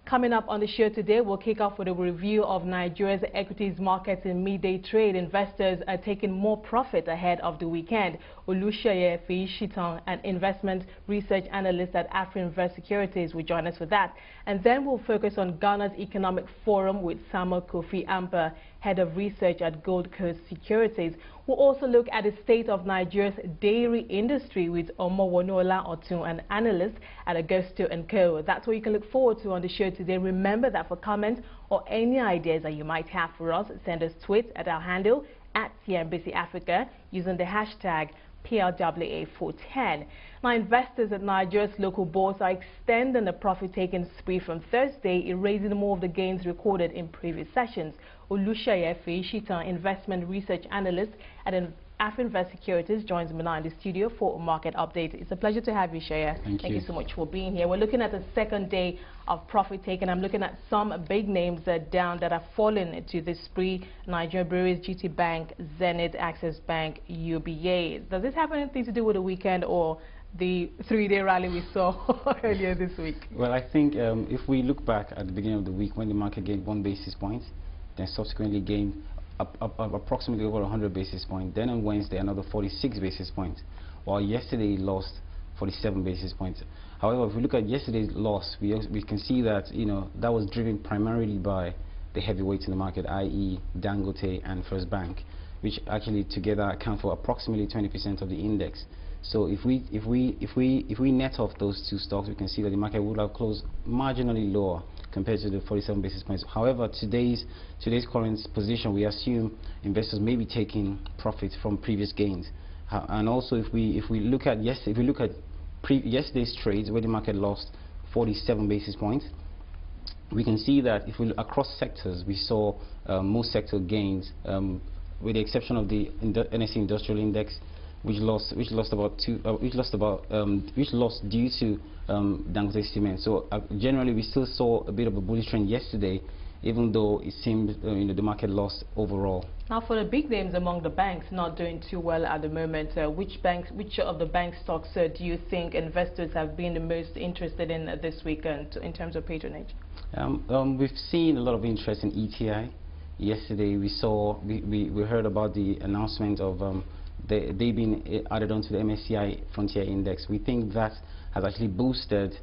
Coming up on the show today, we'll kick off with a review of Nigeria's equities markets in midday trade. Investors are taking more profit ahead of the weekend. Oluseye, Feyisitan, an investment research analyst at Afrinvest Securities, will join us for that. And then we'll focus on Ghana's Economic Forum with Samuel Kofi Amper, head of research at Gold Coast Securities. We'll also look at the state of Nigeria's dairy industry with Omowonola Otun, an analyst at Augusto & Co. That's what you can look forward to on the show today. Remember that for comments or any ideas that you might have for us, send us tweets at our handle at CNBC Africa using the hashtag PLWA410. Now, investors at Nigeria's local bourse are extending the profit-taking spree from Thursday, erasing more of the gains recorded in previous sessions. Oluseye Feyisitan, investment research analyst at Afrinvest Securities, joins me now in the studio for a market update. It's a pleasure to have you, Shaya. Thank you so much for being here. We're looking at the second day of profit taking. I'm looking at some big names down that are falling to the spree. Nigerian Breweries, GT Bank, Zenith, Access Bank, UBA. Does this have anything to do with the weekend or the three-day rally we saw earlier this week? Well, I think if we look back at the beginning of the week when the market gained 1 basis point, then subsequently gained approximately over 100 basis points. Then on Wednesday, another 46 basis points, while yesterday it lost 47 basis points. However, if we look at yesterday's loss, we can see that that was driven primarily by the heavyweights in the market, i.e. Dangote and First Bank, which actually together account for approximately 20% of the index. So if we net off those two stocks, we can see that the market would have closed marginally lower compared to the 47 basis points. However, today's current position, we assume investors may be taking profit from previous gains. And also, if we look at yesterday's trades, where the market lost 47 basis points, we can see that if we look across sectors, we saw most sector gains, with the exception of the NSE Industrial Index, which lost due to Dangote Cement. So generally, we still saw a bit of a bullish trend yesterday, even though it seemed the market lost overall. Now, for the big names among the banks not doing too well at the moment, which of the bank stocks do you think investors have been the most interested in this weekend in terms of patronage? We've seen a lot of interest in ETI. Yesterday, we heard about the announcement of they've been added onto the MSCI Frontier Index. We think that has actually boosted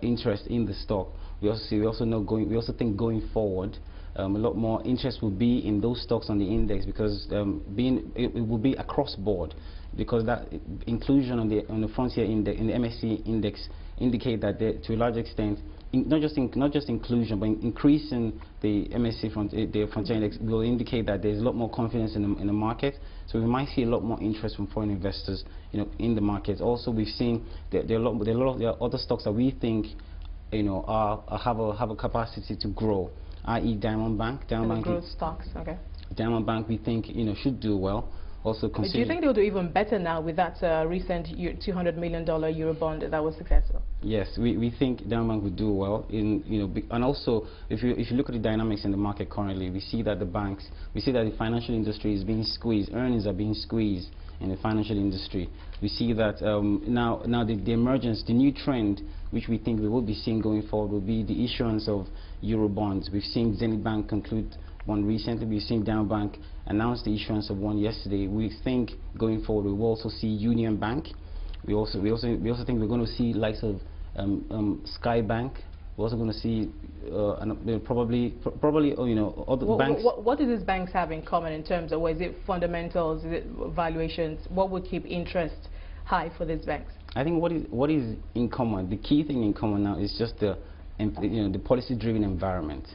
interest in the stock. We also think going forward, a lot more interest will be in those stocks on the index, because it will be across board, because that inclusion on the Frontier Index, in the MSCI Index, indicate that to a large extent, not just inclusion, but increasing the MSCI the Frontier Index will indicate that there's a lot more confidence in the market. So we might see a lot more interest from foreign investors, in the market. Also, we've seen that there are other stocks that we think, have a capacity to grow, i.e. Diamond Bank. Growth stocks, okay. Diamond Bank, we think, should do well. Also, do you think they'll do even better now with that recent $200 million Euro bond that was successful? Yes, we think Diamond Bank will do well. And also, if you look at the dynamics in the market currently, we see that the financial industry is being squeezed. Earnings are being squeezed in the financial industry. We see that now the emergence, the new trend, which we think we will be seeing going forward, will be the issuance of Euro bonds. We've seen Zenith Bank conclude one recently. We've seen Diamond Bank announce the issuance of one yesterday. We think going forward we will also see Union Bank. We also think we're going to see likes of Sky Bank. We're also going to see probably other banks. What do these banks have in common in terms of, is it fundamentals, is it valuations? What would keep interest high for these banks? I think what is in common, the key thing in common now is just the policy-driven environment.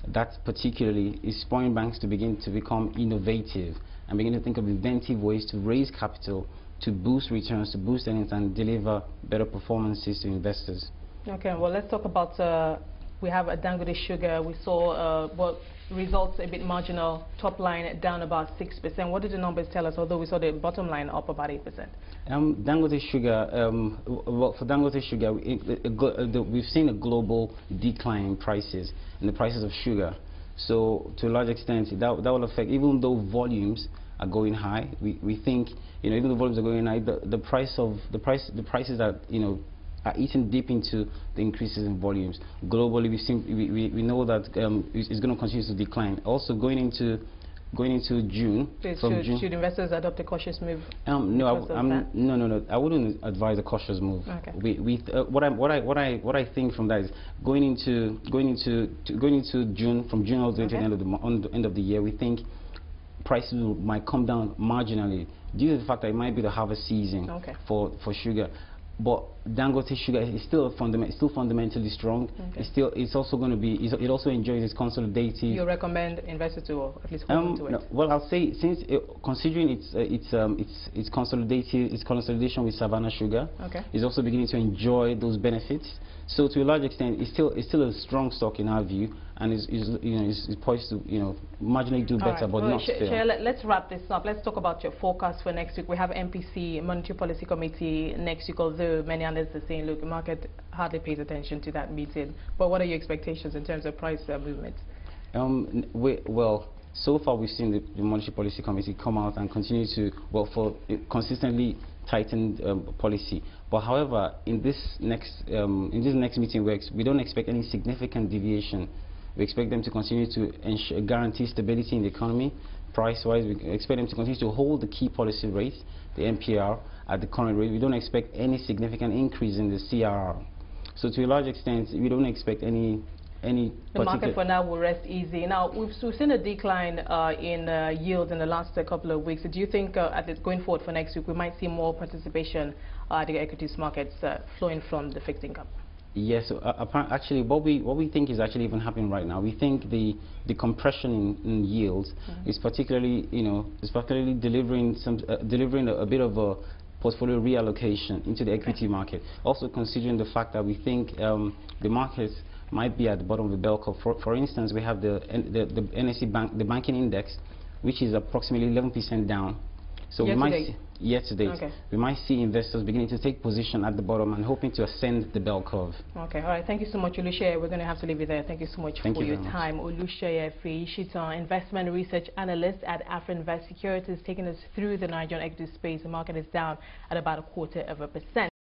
That particularly is spurring banks to begin to become innovative and begin to think of inventive ways to raise capital, to boost returns, to boost earnings, and deliver better performances to investors. Okay, well, let's talk about, we have a Dangote Sugar. We saw results a bit marginal, top line down about 6%. What did the numbers tell us, although we saw the bottom line up about 8%? Dangote Sugar, well, for Dangote Sugar, we've seen a global decline in prices, in the prices of sugar. So to a large extent, that will affect, even though volumes are going high, we think, even though volumes are going high, the prices that, are eating deep into the increases in volumes. Globally, we know that it's going to continue to decline. Also, going into June, should investors adopt a cautious move? No, no. I wouldn't advise a cautious move. Okay. What I think from that is going into June, from June all the way to the end of the year, we think prices might come down marginally due to the fact that it might be the harvest season for sugar. But Dangote sugar is still fundamentally strong. It's also going to be. It also enjoys its consolidated. You recommend investors to at least hold on to it? No, well, I'll say considering its consolidation with Savannah Sugar, it's also beginning to enjoy those benefits. So to a large extent, it's still a strong stock in our view, and is poised to marginally do better, but not fail. Let's wrap this up. Let's talk about your forecast for next week. We have MPC, Monetary Policy Committee, next week, although many analysts are saying, look, the market hardly pays attention to that meeting. But what are your expectations in terms of price movements? Well, so far we've seen the Monetary Policy Committee come out and continue to, for consistently tightened policy. But however, in this next meeting, we don't expect any significant deviation. We expect them to continue to guarantee stability in the economy. Price-wise, we expect them to continue to hold the key policy rates, the MPR, at the current rate. We don't expect any significant increase in the CRR. So to a large extent, we don't expect any the market for now will rest easy. Now, we've seen a decline in yield in the last couple of weeks. Do you think going forward for next week, we might see more participation at the equities markets flowing from the fixed income? Yes, actually, what we think is actually even happening right now. We think the compression in yields is particularly delivering a bit of a portfolio reallocation into the equity market. Also considering the fact that we think the markets might be at the bottom of the bell curve. For instance, we have the NSE the banking index, which is approximately 11% down. So we might see, year-to-date, we might see investors beginning to take position at the bottom and hoping to ascend the bell curve. Okay, all right. Thank you so much, Oluseye. We're going to have to leave it there. Thank you so much for your time. Oluseye Feyisitan, investment research analyst at Afrinvest Securities, taking us through the Nigerian equity space. The market is down at about 0.25%.